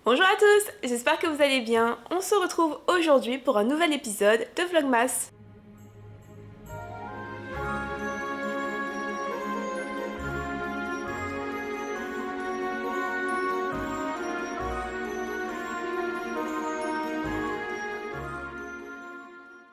Bonjour à tous, j'espère que vous allez bien. On se retrouve aujourd'hui pour un nouvel épisode de Vlogmas.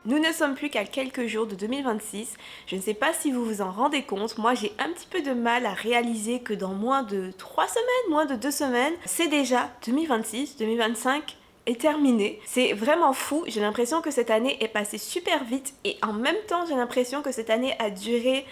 Nous ne sommes plus qu'à quelques jours de 2026. Je ne sais pas si vous vous en rendez compte, moi j'ai un petit peu de mal à réaliser que dans moins de 3 semaines, moins de 2 semaines, c'est déjà 2026, 2025 est terminé. C'est vraiment fou, j'ai l'impression que cette année est passée super vite et en même temps j'ai l'impression que cette année a duré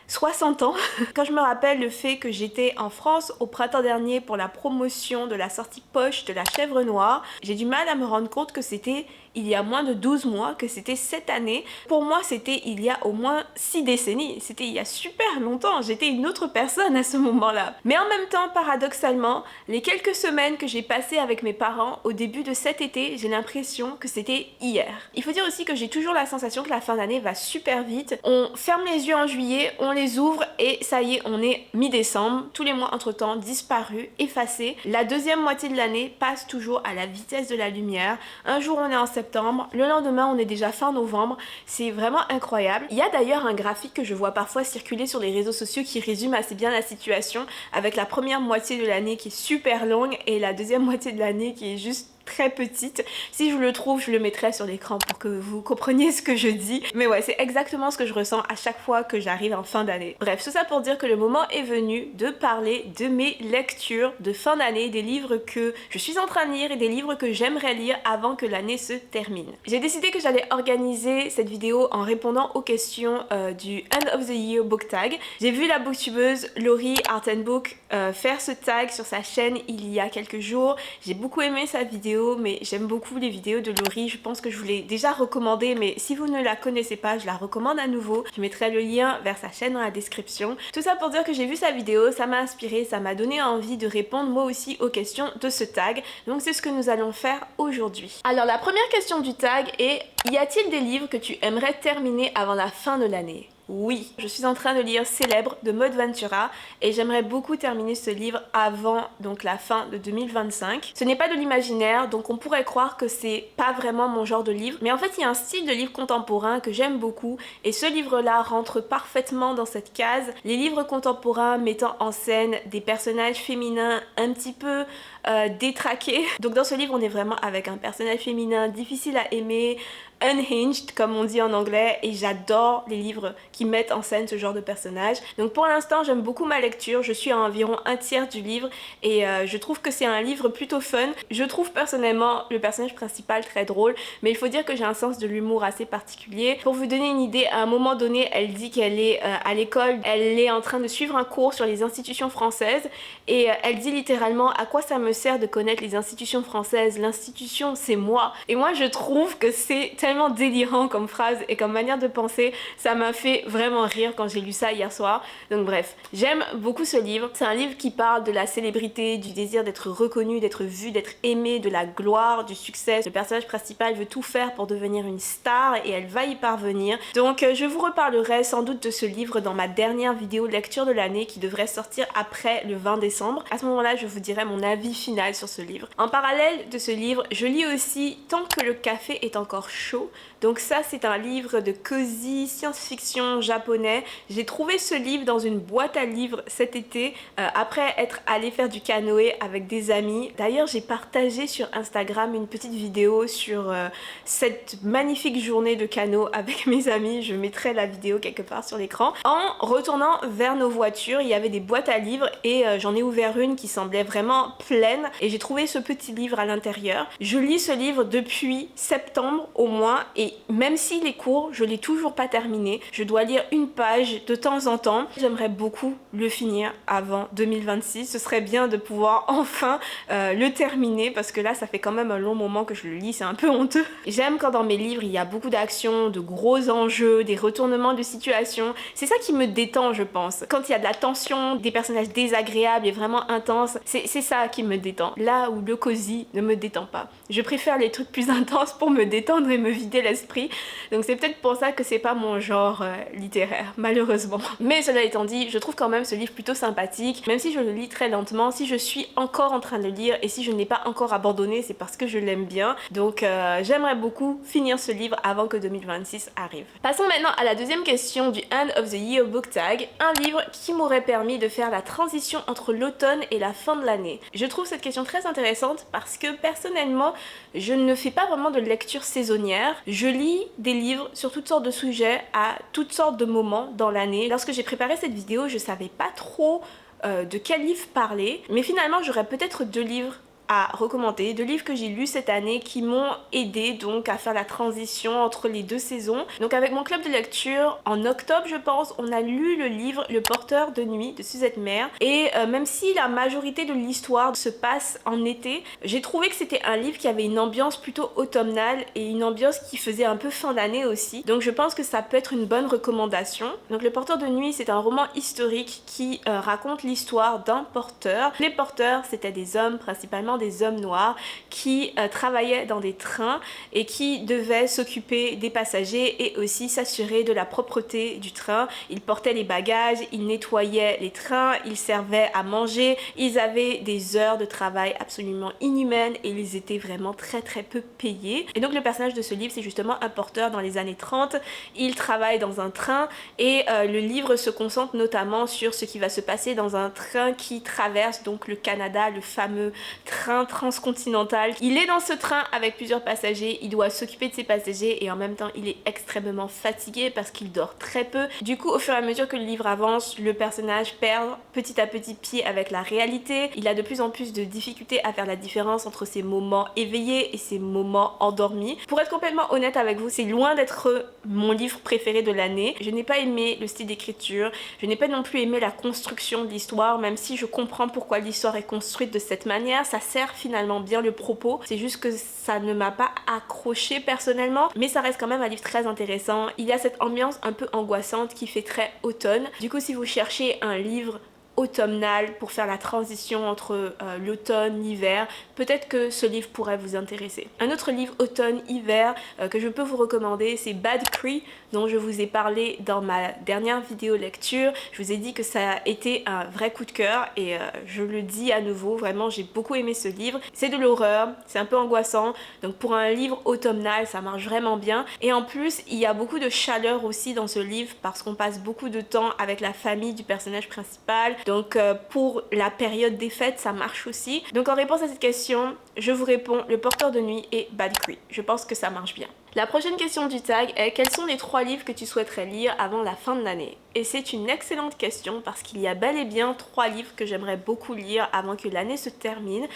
60 ans. Quand je me rappelle le fait que j'étais en France au printemps dernier pour la promotion de la sortie poche de La Chèvre Noire, j'ai du mal à me rendre compte que c'était il y a moins de 12 mois, que c'était cette année. Pour moi, c'était il y a au moins 6 décennies. C'était il y a super longtemps. J'étais une autre personne à ce moment-là. Mais en même temps, paradoxalement, les quelques semaines que j'ai passées avec mes parents au début de cet été, j'ai l'impression que c'était hier. Il faut dire aussi que j'ai toujours la sensation que la fin d'année va super vite. On ferme les yeux en juillet, on les ouvre et ça y est, on est mi-décembre. Tous les mois entre-temps disparus, effacés. La deuxième moitié de l'année passe toujours à la vitesse de la lumière. Un jour on est en septembre, le lendemain on est déjà fin novembre. C'est vraiment incroyable. Il y a d'ailleurs un graphique que je vois parfois circuler sur les réseaux sociaux qui résume assez bien la situation, avec la première moitié de l'année qui est super longue et la deuxième moitié de l'année qui est juste très petite. Si je le trouve, je le mettrai sur l'écran pour que vous compreniez ce que je dis. Mais ouais, c'est exactement ce que je ressens à chaque fois que j'arrive en fin d'année. Bref, tout ça pour dire que le moment est venu de parler de mes lectures de fin d'année, des livres que je suis en train de lire et des livres que j'aimerais lire avant que l'année se termine. J'ai décidé que j'allais organiser cette vidéo en répondant aux questions du End of the Year Book Tag. J'ai vu la booktubeuse Laurie Art and Book faire ce tag sur sa chaîne il y a quelques jours. J'ai beaucoup aimé sa vidéo, mais j'aime beaucoup les vidéos de Laurie. Je pense que je vous l'ai déjà recommandée, mais si vous ne la connaissez pas, je la recommande à nouveau. Je mettrai le lien vers sa chaîne dans la description. Tout ça pour dire que j'ai vu sa vidéo, ça m'a inspiré, ça m'a donné envie de répondre moi aussi aux questions de ce tag. Donc c'est ce que nous allons faire aujourd'hui. Alors la première question du tag est: y a-t-il des livres que tu aimerais terminer avant la fin de l'année? Oui, je suis en train de lire Célèbre de Maud Ventura et j'aimerais beaucoup terminer ce livre avant donc la fin de 2025. Ce n'est pas de l'imaginaire, donc on pourrait croire que c'est pas vraiment mon genre de livre, mais en fait il y a un style de livre contemporain que j'aime beaucoup et ce livre-là rentre parfaitement dans cette case. Les livres contemporains mettant en scène des personnages féminins un petit peu détraqués. Donc dans ce livre on est vraiment avec un personnage féminin difficile à aimer, unhinged comme on dit en anglais, et j'adore les livres qui mettent en scène ce genre de personnage. Donc pour l'instant j'aime beaucoup ma lecture, je suis à environ un tiers du livre et je trouve que c'est un livre plutôt fun. Je trouve personnellement le personnage principal très drôle, mais il faut dire que j'ai un sens de l'humour assez particulier. Pour vous donner une idée, à un moment donné elle dit qu'elle est à l'école, elle est en train de suivre un cours sur les institutions françaises et elle dit littéralement: à quoi ça me sert de connaître les institutions françaises, l'institution c'est moi. Et moi je trouve que c'est tellement délirant comme phrase et comme manière de penser, ça m'a fait vraiment rire quand j'ai lu ça hier soir. Donc bref, j'aime beaucoup ce livre. C'est un livre qui parle de la célébrité, du désir d'être reconnu, d'être vu, d'être aimé, de la gloire, du succès. Le personnage principal veut tout faire pour devenir une star et elle va y parvenir. Donc je vous reparlerai sans doute de ce livre dans ma dernière vidéo de lecture de l'année qui devrait sortir après le 20 décembre. À ce moment-là, je vous dirai mon avis final sur ce livre. En parallèle de ce livre, je lis aussi Tant que le café est encore chaud. Donc ça, c'est un livre de cozy science-fiction japonais. J'ai trouvé ce livre dans une boîte à livres cet été après être allée faire du canoë avec des amis. D'ailleurs, j'ai partagé sur Instagram une petite vidéo sur cette magnifique journée de canot avec mes amis. Je mettrai la vidéo quelque part sur l'écran. En retournant vers nos voitures, il y avait des boîtes à livres et j'en ai ouvert une qui semblait vraiment pleine et j'ai trouvé ce petit livre à l'intérieur. Je lis ce livre depuis septembre au moins et même s'il est court, je l'ai toujours pas terminé. Je dois lire une page de temps en temps. J'aimerais beaucoup le finir avant 2026. Ce serait bien de pouvoir enfin le terminer parce que là ça fait quand même un long moment que je le lis, c'est un peu honteux. J'aime quand dans mes livres il y a beaucoup d'action, de gros enjeux, des retournements de situation. C'est ça qui me détend je pense. Quand il y a de la tension, des personnages désagréables et vraiment intenses, c'est ça qui me me détend, là où le cosy ne me détend pas. Je préfère les trucs plus intenses pour me détendre et me vider l'esprit, donc c'est peut-être pour ça que c'est pas mon genre littéraire, malheureusement. Mais cela étant dit, je trouve quand même ce livre plutôt sympathique, même si je le lis très lentement. Si je suis encore en train de le lire et si je n'ai pas encore abandonné, c'est parce que je l'aime bien. Donc j'aimerais beaucoup finir ce livre avant que 2026 arrive. Passons maintenant à la deuxième question du End of the Year Book Tag, un livre qui m'aurait permis de faire la transition entre l'automne et la fin de l'année. Je trouve cette question très intéressante parce que personnellement, je ne fais pas vraiment de lecture saisonnière. Je lis des livres sur toutes sortes de sujets à toutes sortes de moments dans l'année. Lorsque j'ai préparé cette vidéo, je savais pas trop de quel livre parler, mais finalement j'aurais peut-être 2 livres à recommander, 2 livres que j'ai lus cette année qui m'ont aidé donc à faire la transition entre les 2 saisons. Donc avec mon club de lecture, en octobre je pense, on a lu le livre Le Porteur de Nuit de Suzette Maire, et même si la majorité de l'histoire se passe en été, j'ai trouvé que c'était un livre qui avait une ambiance plutôt automnale et une ambiance qui faisait un peu fin d'année aussi, donc je pense que ça peut être une bonne recommandation. Donc Le Porteur de Nuit, c'est un roman historique qui raconte l'histoire d'un porteur. Les porteurs, c'était des hommes, principalement des hommes noirs, qui travaillaient dans des trains et qui devaient s'occuper des passagers et aussi s'assurer de la propreté du train. Ils portaient les bagages, ils nettoyaient les trains, ils servaient à manger, ils avaient des heures de travail absolument inhumaines et ils étaient vraiment très peu payés. Et donc le personnage de ce livre, c'est justement un porteur dans les années 30. Il travaille dans un train et le livre se concentre notamment sur ce qui va se passer dans un train qui traverse donc le Canada, le fameux train transcontinental. Il est dans ce train avec plusieurs passagers, il doit s'occuper de ses passagers et en même temps il est extrêmement fatigué parce qu'il dort très peu. Du coup, au fur et à mesure que le livre avance, le personnage perd petit à petit pied avec la réalité. Il a de plus en plus de difficultés à faire la différence entre ses moments éveillés et ses moments endormis. Pour être complètement honnête avec vous, c'est loin d'être mon livre préféré de l'année. Je n'ai pas aimé le style d'écriture, je n'ai pas non plus aimé la construction de l'histoire, même si je comprends pourquoi l'histoire est construite de cette manière. Ça sert finalement bien le propos, c'est juste que ça ne m'a pas accroché personnellement, mais ça reste quand même un livre très intéressant. Il y a cette ambiance un peu angoissante qui fait très automne. Du coup, si vous cherchez un livre automnal pour faire la transition entre l'automne, l'hiver, peut-être que ce livre pourrait vous intéresser. Un autre livre automne-hiver que je peux vous recommander, c'est Bad Cree, dont je vous ai parlé dans ma dernière vidéo lecture. Je vous ai dit que ça a été un vrai coup de cœur et je le dis à nouveau, vraiment j'ai beaucoup aimé ce livre. C'est de l'horreur, c'est un peu angoissant, donc pour un livre automnal ça marche vraiment bien, et en plus il y a beaucoup de chaleur aussi dans ce livre parce qu'on passe beaucoup de temps avec la famille du personnage principal. Donc pour la période des fêtes, ça marche aussi. Donc en réponse à cette question, je vous réponds Le Porteur de Nuit et Bad Cree. Je pense que ça marche bien. La prochaine question du tag est: quels sont les 3 livres que tu souhaiterais lire avant la fin de l'année? Et c'est une excellente question parce qu'il y a bel et bien 3 livres que j'aimerais beaucoup lire avant que l'année se termine.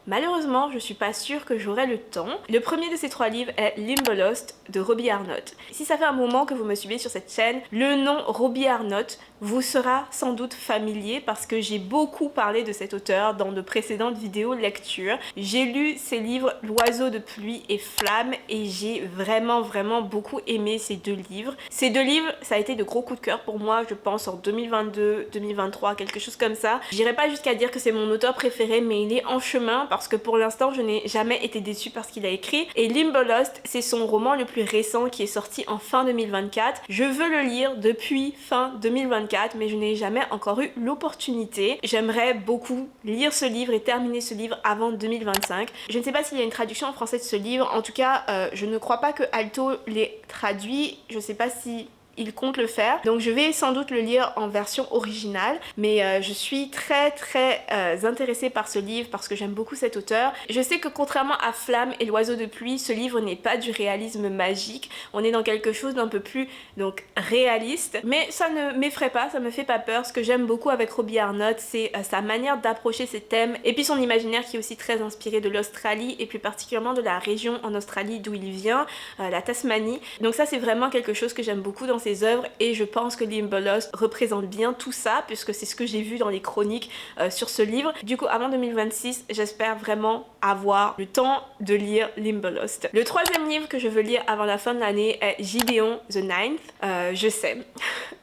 Malheureusement, je suis pas sûre que j'aurai le temps. Le premier de ces 3 livres est Limbo-Lost de Robbie Arnott. Si ça fait un moment que vous me suivez sur cette chaîne, le nom Robbie Arnott vous sera sans doute familier parce que j'ai beaucoup parlé de cet auteur dans de précédentes vidéos lecture. J'ai lu ses livres L'Oiseau de pluie et Flamme et j'ai vraiment beaucoup aimé ces 2 livres. Ces 2 livres, ça a été de gros coups de cœur pour moi, je pense en 2022, 2023, quelque chose comme ça. J'irai pas jusqu'à dire que c'est mon auteur préféré, mais il est en chemin parce que pour l'instant je n'ai jamais été déçue par ce qu'il a écrit. Et Limbo-Lost, c'est son roman le plus récent qui est sorti en fin 2024. Je veux le lire depuis fin 2024, mais je n'ai jamais encore eu l'opportunité. J'aimerais beaucoup lire ce livre et terminer ce livre avant 2025. Je ne sais pas s'il y a une traduction en français de ce livre, en tout cas je ne crois pas que Alto l'ait traduit, je ne sais pas si il compte le faire, donc je vais sans doute le lire en version originale, mais je suis très intéressée par ce livre parce que j'aime beaucoup cet auteur. Je sais que contrairement à Flamme et L'Oiseau de pluie, ce livre n'est pas du réalisme magique, on est dans quelque chose d'un peu plus donc réaliste, mais ça ne m'effraie pas, ça me fait pas peur. Ce que j'aime beaucoup avec Robbie Arnott, c'est sa manière d'approcher ses thèmes et puis son imaginaire qui est aussi très inspiré de l'Australie et plus particulièrement de la région en Australie d'où il vient, la Tasmanie. Donc ça c'est vraiment quelque chose que j'aime beaucoup dans ses ses œuvres et je pense que Limbo Lost représente bien tout ça puisque c'est ce que j'ai vu dans les chroniques sur ce livre. Du coup, avant 2026, j'espère vraiment avoir le temps de lire Limbo Lost. Le troisième livre que je veux lire avant la fin de l'année est Gideon the Ninth. Je sais,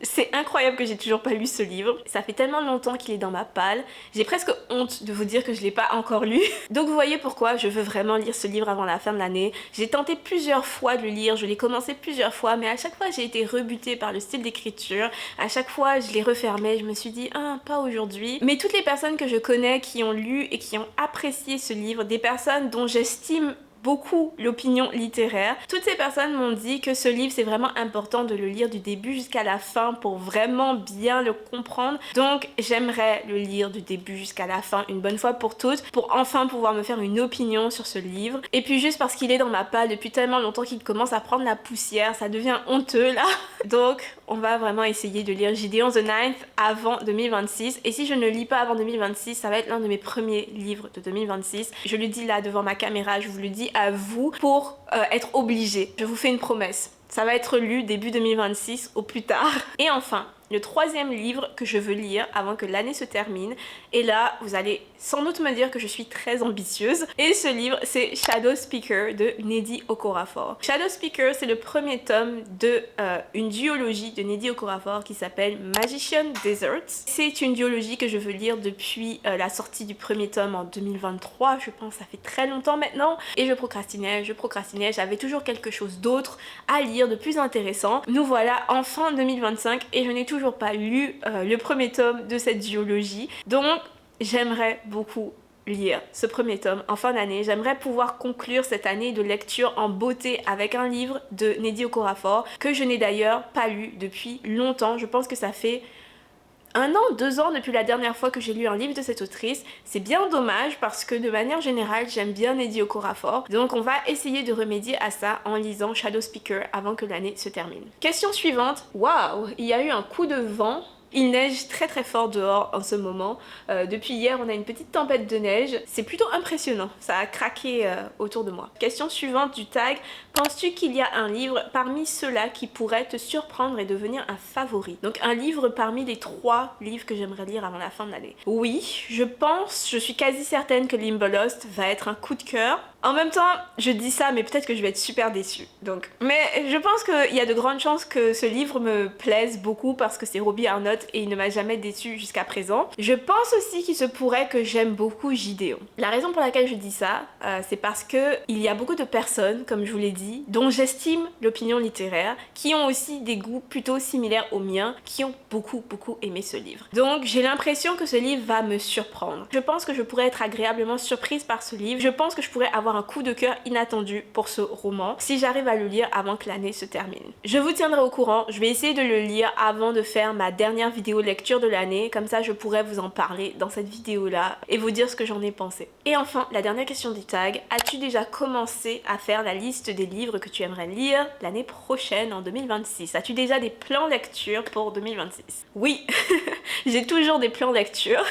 c'est incroyable que j'ai toujours pas lu ce livre. Ça fait tellement longtemps qu'il est dans ma palle. J'ai presque honte de vous dire que je l'ai pas encore lu. Donc vous voyez pourquoi je veux vraiment lire ce livre avant la fin de l'année. J'ai tenté plusieurs fois de le lire, je l'ai commencé plusieurs fois, mais à chaque fois j'ai été rebutée par le style d'écriture. À chaque fois je l'ai refermé, je me suis dit ah pas aujourd'hui. Mais toutes les personnes que je connais qui ont lu et qui ont apprécié ce livre, des personnes dont j'estime beaucoup l'opinion littéraire. Toutes ces personnes m'ont dit que ce livre c'est vraiment important de le lire du début jusqu'à la fin pour vraiment bien le comprendre. Donc j'aimerais le lire du début jusqu'à la fin une bonne fois pour toutes pour enfin pouvoir me faire une opinion sur ce livre. Et puis juste parce qu'il est dans ma palle depuis tellement longtemps qu'il commence à prendre la poussière, ça devient honteux là. Donc on va vraiment essayer de lire Gideon the Ninth avant 2026. Et si je ne lis pas avant 2026, ça va être l'un de mes premiers livres de 2026. Je le dis là devant ma caméra, je vous le dis à vous pour être obligé. Je vous fais une promesse. Ça va être lu début 2026 au plus tard. Et enfin, le troisième livre que je veux lire avant que l'année se termine. Et là, vous allez sans doute me dire que je suis très ambitieuse. Et ce livre, c'est Shadow Speaker de Nnedi Okorafor. Shadow Speaker, c'est le premier tome de une duologie de Nnedi Okorafor qui s'appelle Magician Deserts. C'est une duologie que je veux lire depuis la sortie du premier tome en 2023. Je pense que ça fait très longtemps maintenant. Et je procrastinais. J'avais toujours quelque chose d'autre à lire, de plus intéressant. Nous voilà en fin 2025 et je n'ai toujours pas lu le premier tome de cette duologie. Donc j'aimerais beaucoup lire ce premier tome en fin d'année. J'aimerais pouvoir conclure cette année de lecture en beauté avec un livre de Nnedi Okorafor que je n'ai d'ailleurs pas lu depuis longtemps. Je pense que ça fait 1 an, 2 ans depuis la dernière fois que j'ai lu un livre de cette autrice. C'est bien dommage parce que de manière générale, j'aime bien Nnedi Okorafor. Donc on va essayer de remédier à ça en lisant Shadow Speaker avant que l'année se termine. Question suivante. Waouh, il y a eu un coup de vent. Il neige très très fort dehors en ce moment. Depuis hier, on a une petite tempête de neige. C'est plutôt impressionnant. Ça a craqué autour de moi. Question suivante du tag. Penses-tu qu'il y a un livre parmi ceux-là qui pourrait te surprendre et devenir un favori? Donc un livre parmi les 3 livres que j'aimerais lire avant la fin de l'année. Oui, je suis quasi certaine que Limbo Lost va être un coup de cœur. En même temps, je dis ça, mais peut-être que je vais être super déçue. Donc, mais je pense qu'il y a de grandes chances que ce livre me plaise beaucoup parce que c'est Robbie Arnott et il ne m'a jamais déçue jusqu'à présent. Je pense aussi qu'il se pourrait que j'aime beaucoup Gideon. La raison pour laquelle je dis ça, c'est parce que il y a beaucoup de personnes, comme je vous l'ai dit, dont j'estime l'opinion littéraire, qui ont aussi des goûts plutôt similaires aux miens, qui ont beaucoup aimé ce livre. Donc j'ai l'impression que ce livre va me surprendre. Je pense que je pourrais être agréablement surprise par ce livre. Je pense que je pourrais avoir un coup de cœur inattendu pour ce roman si j'arrive à le lire avant que l'année se termine. Je vous tiendrai au courant, je vais essayer de le lire avant de faire ma dernière vidéo lecture de l'année, comme ça je pourrais vous en parler dans cette vidéo là et vous dire ce que j'en ai pensé. Et enfin, la dernière question du tag, as-tu déjà commencé à faire la liste des livres que tu aimerais lire l'année prochaine en 2026? As-tu déjà des plans lecture pour 2026? Oui, j'ai toujours des plans lecture.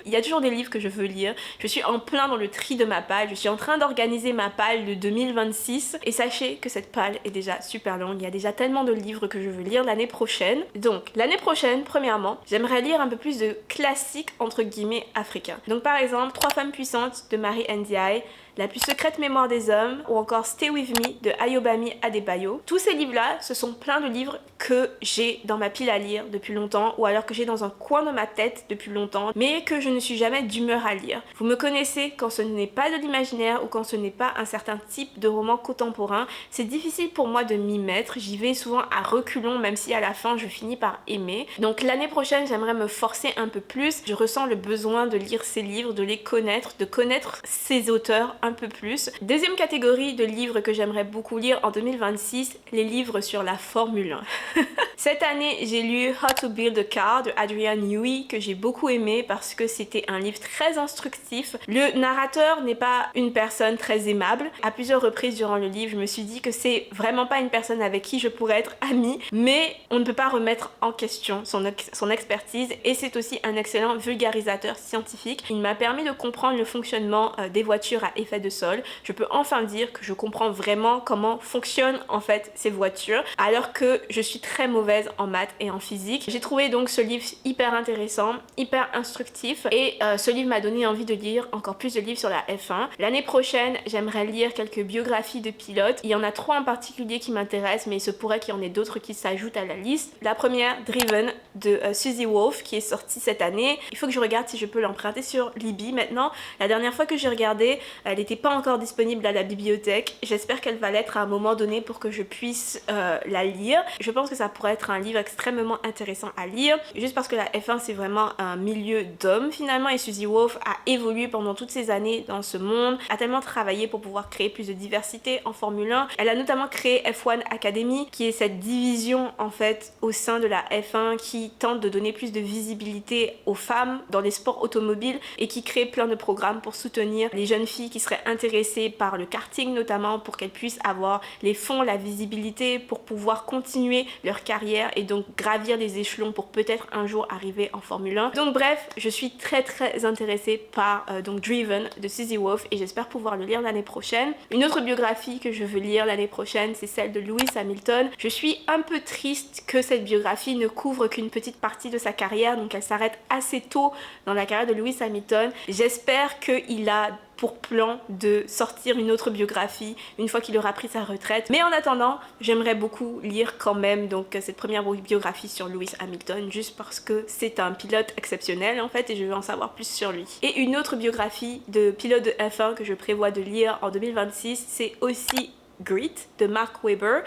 Il y a toujours des livres que je veux lire. Je suis en plein dans le tri de ma palle, je suis en train d'organiser ma palle de 2026 et sachez que cette palle est déjà super longue. Il y a déjà tellement de livres que je veux lire l'année prochaine. Donc l'année prochaine, premièrement, j'aimerais lire un peu plus de classiques entre guillemets africains. Donc par exemple 3 femmes puissantes de Marie Ndiaye, La plus secrète mémoire des hommes ou encore Stay With Me de Ayobami Adebayo. Tous ces livres-là, ce sont plein de livres que j'ai dans ma pile à lire depuis longtemps ou alors que j'ai dans un coin de ma tête depuis longtemps mais que je ne suis jamais d'humeur à lire. Vous me connaissez, quand ce n'est pas de l'imaginaire ou quand ce n'est pas un certain type de roman contemporain, c'est difficile pour moi de m'y mettre. J'y vais souvent à reculons même si à la fin je finis par aimer. Donc l'année prochaine, j'aimerais me forcer un peu plus. Je ressens le besoin de lire ces livres, de les connaître, de connaître ces auteurs un peu plus. Deuxième catégorie de livres que j'aimerais beaucoup lire en 2026, les livres sur la Formule 1. Cette année, j'ai lu How to Build a Car de Adrian Newey que j'ai beaucoup aimé parce que c'était un livre très instructif. Le narrateur n'est pas une personne très aimable. À plusieurs reprises durant le livre, je me suis dit que c'est vraiment pas une personne avec qui je pourrais être amie, mais on ne peut pas remettre en question son expertise et c'est aussi un excellent vulgarisateur scientifique. Il m'a permis de comprendre le fonctionnement des voitures à effet fait de sol. Je peux enfin dire que je comprends vraiment comment fonctionnent en fait ces voitures, alors que je suis très mauvaise en maths et en physique. J'ai trouvé donc ce livre hyper intéressant, hyper instructif, et ce livre m'a donné envie de lire encore plus de livres sur la F1. L'année prochaine, j'aimerais lire quelques biographies de pilotes. Il y en a 3 en particulier qui m'intéressent, mais il se pourrait qu'il y en ait d'autres qui s'ajoutent à la liste. La première, Driven, de Susie Wolf, qui est sortie cette année. Il faut que je regarde si je peux l'emprunter sur Libby maintenant. La dernière fois que j'ai regardé, elle n'était pas encore disponible à la bibliothèque. J'espère qu'elle va l'être à un moment donné pour que je puisse la lire. Je pense que ça pourrait être un livre extrêmement intéressant à lire, juste parce que la F1 c'est vraiment un milieu d'hommes finalement, et Susie Wolf a évolué pendant toutes ces années dans ce monde, a tellement travaillé pour pouvoir créer plus de diversité en Formule 1. Elle a notamment créé F1 Academy, qui est cette division en fait au sein de la F1 qui tente de donner plus de visibilité aux femmes dans les sports automobiles et qui crée plein de programmes pour soutenir les jeunes filles qui seraient intéressées par le karting notamment, pour qu'elles puissent avoir les fonds, la visibilité pour pouvoir continuer leur carrière et donc gravir les échelons pour peut-être un jour arriver en Formule 1. Donc bref, je suis très intéressée par donc Driven de Susie Wolf, et j'espère pouvoir le lire l'année prochaine. Une autre biographie que je veux lire l'année prochaine, c'est celle de Lewis Hamilton. Je suis un peu triste que cette biographie ne couvre qu'une petite partie de sa carrière, donc elle s'arrête assez tôt dans la carrière de Lewis Hamilton. J'espère qu'il a pour plan de sortir une autre biographie une fois qu'il aura pris sa retraite. Mais en attendant, j'aimerais beaucoup lire quand même donc cette première biographie sur Lewis Hamilton, juste parce que c'est un pilote exceptionnel en fait, et je veux en savoir plus sur lui. Et une autre biographie de pilote de F1 que je prévois de lire en 2026, c'est aussi Grit de Mark Webber,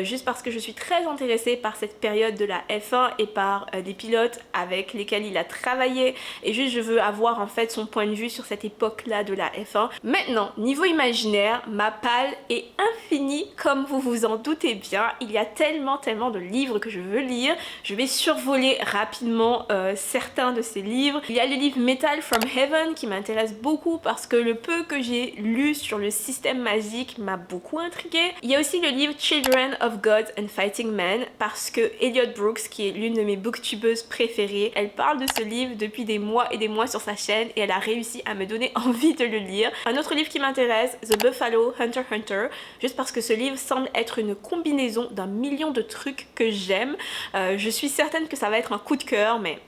juste parce que je suis très intéressée par cette période de la F1 et par des pilotes avec lesquels il a travaillé, et juste je veux avoir en fait son point de vue sur cette époque là de la F1. Maintenant, niveau imaginaire, ma palle est infinie comme vous vous en doutez bien. Il y a tellement de livres que je veux lire. Je vais survoler rapidement certains de ces livres. Il y a le livre Metal from Heaven qui m'intéresse beaucoup parce que le peu que j'ai lu sur le système magique m'a beaucoup intriguée. Il y a aussi le livre Children of Gods and Fighting Men, parce que Elliot Brooks, qui est l'une de mes booktubeuses préférées, elle parle de ce livre depuis des mois et des mois sur sa chaîne, et elle a réussi à me donner envie de le lire. Un autre livre qui m'intéresse, The Buffalo Hunter Hunter, juste parce que ce livre semble être une combinaison d'un million de trucs que j'aime. Je suis certaine que ça va être un coup de cœur, mais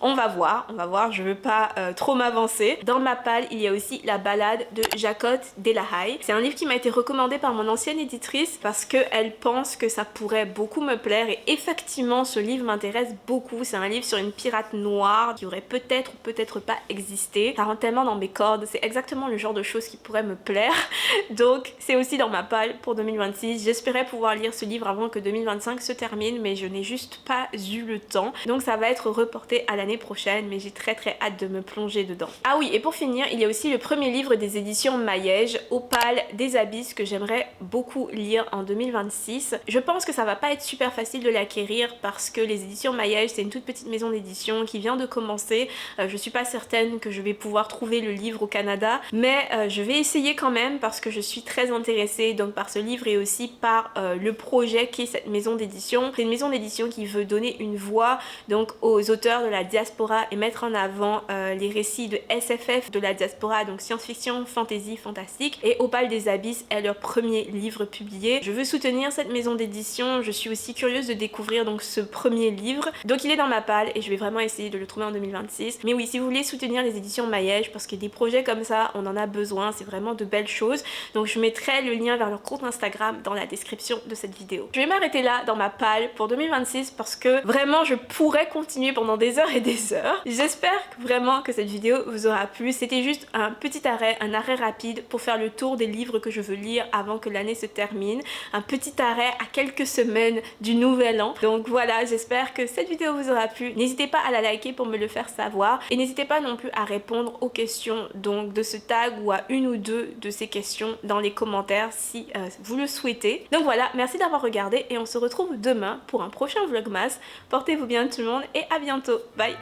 on va voir, je veux pas trop m'avancer. Dans ma palle, il y a aussi La Ballade de Jacot Delahai. C'est un livre qui m'a été recommandé par mon ancienne éditrice parce qu'elle pense que ça pourrait beaucoup me plaire, et effectivement ce livre m'intéresse beaucoup. C'est un livre sur une pirate noire qui aurait peut-être ou peut-être pas existé. Ça rentre tellement dans mes cordes, c'est exactement le genre de choses qui pourrait me plaire. Donc c'est aussi dans ma palle pour 2026. J'espérais pouvoir lire ce livre avant que 2025 se termine, mais je n'ai juste pas eu le temps. Donc ça va être reporté à l'année prochaine, mais j'ai très hâte de me plonger dedans. Ah oui, et pour finir, il y a aussi le premier livre des éditions Maillège, Opale des Abysses, que j'aimerais beaucoup lire en 2026. Je pense que ça va pas être super facile de l'acquérir parce que les éditions Maillège, c'est une toute petite maison d'édition qui vient de commencer. Je suis pas certaine que je vais pouvoir trouver le livre au Canada, mais je vais essayer quand même parce que je suis très intéressée donc par ce livre et aussi par le projet qu'est cette maison d'édition. C'est une maison d'édition qui veut donner une voix donc aux auteurs de la diaspora et mettre en avant les récits de SFF de la diaspora, donc science-fiction, fantasy, fantastique, et Opale des Abysses est leur premier livre publié. Je veux soutenir cette maison d'édition, je suis aussi curieuse de découvrir donc ce premier livre, donc il est dans ma palle et je vais vraiment essayer de le trouver en 2026. Mais oui, si vous voulez soutenir les éditions Maillège, parce que des projets comme ça on en a besoin, c'est vraiment de belles choses, donc je mettrai le lien vers leur compte Instagram dans la description de cette vidéo. Je vais m'arrêter là dans ma palle pour 2026 parce que vraiment je pourrais continuer pendant des heures et des heures. J'espère vraiment que cette vidéo vous aura plu. C'était juste un petit arrêt, un arrêt rapide pour faire le tour des livres que je veux lire avant que l'année se termine. Un petit arrêt à quelques semaines du nouvel an. Donc voilà, j'espère que cette vidéo vous aura plu. N'hésitez pas à la liker pour me le faire savoir. Et n'hésitez pas non plus à répondre aux questions donc de ce tag ou à une ou deux de ces questions dans les commentaires si vous le souhaitez. Donc voilà, merci d'avoir regardé et on se retrouve demain pour un prochain vlogmas. Portez-vous bien tout le monde et à bientôt. Bye!